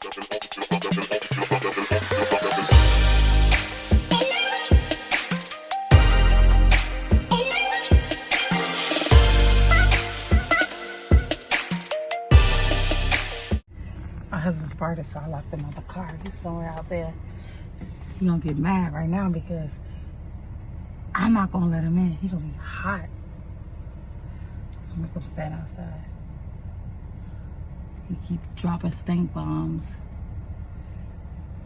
My husband farted, so I locked him out the car. He's somewhere out there. He gonna get mad right now because I'm not gonna let him in. He gonna be hot. So make him stand outside. He keep dropping stink bombs.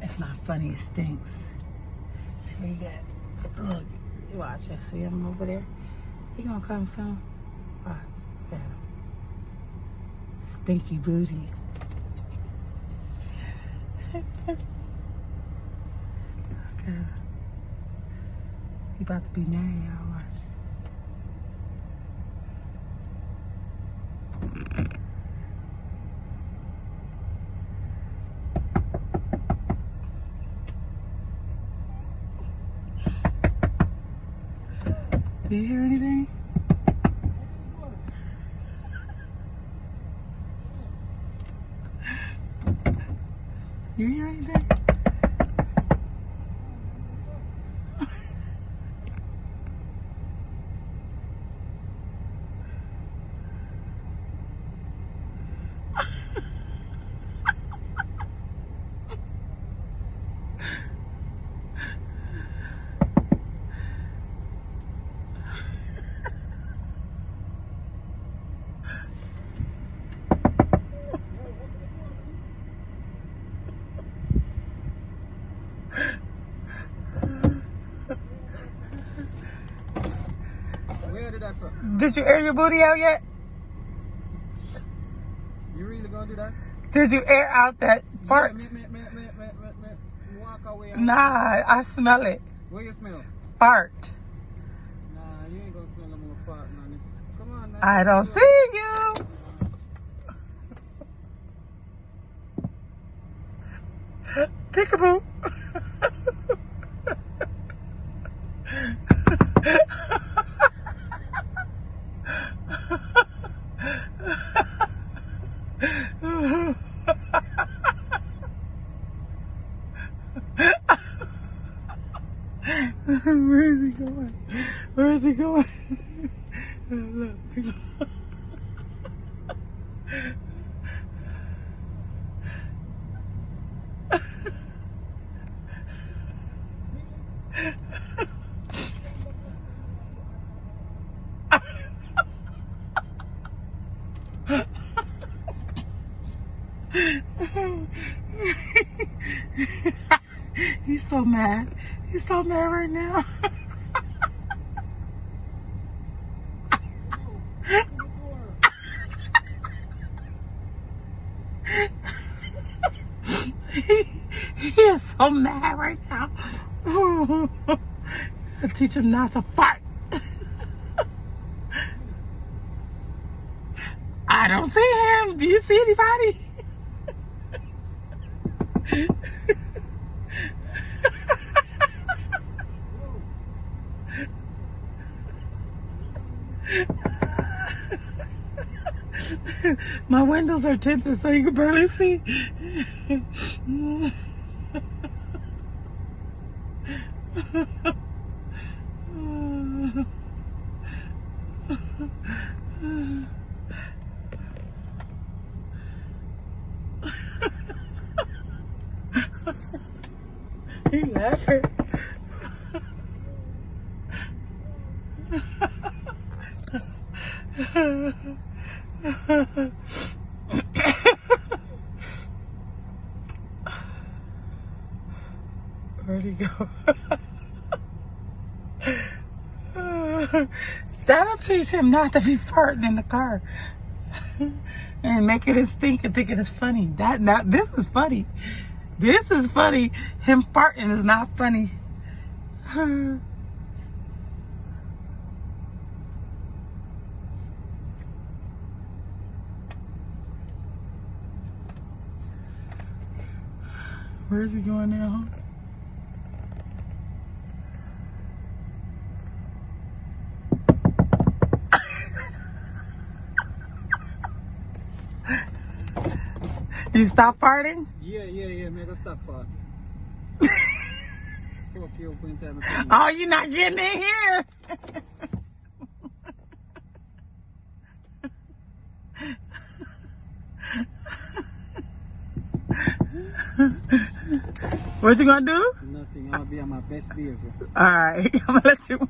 It's not funny, it stinks. Here you go. Look, watch, I see him over there. He gonna come soon. Watch, look at him. Stinky booty. Okay. He about to be mad, y'all. Watch. Do you hear anything? You hear anything? Where did that from? Did you air your booty out yet? You really gonna do that? Did you air out that fart? Walk away. Nah, I smell it. Where you smell? Fart. Nah, you ain't gonna smell no more fart, man. Come on, man. I don't see you. Peekaboo. Where is he going? Where is he going? Look. He's so mad. He's so mad right now. He is so mad right now. I teach him not to fart. I don't see him. Do you see anybody? My windows are tinted so you can barely see. He laughing. Where'd he go? That'll teach him not to be farting in the car and making it stink and thinking it's funny. This is funny. This is funny. Him farting is not funny. Where is he going now? You stop farting? Yeah, make us stop fart. Fuck you, open time. Oh, you're not getting in here. What you gonna do? Nothing. I'm gonna be on my best behavior. All right, I'm gonna let you.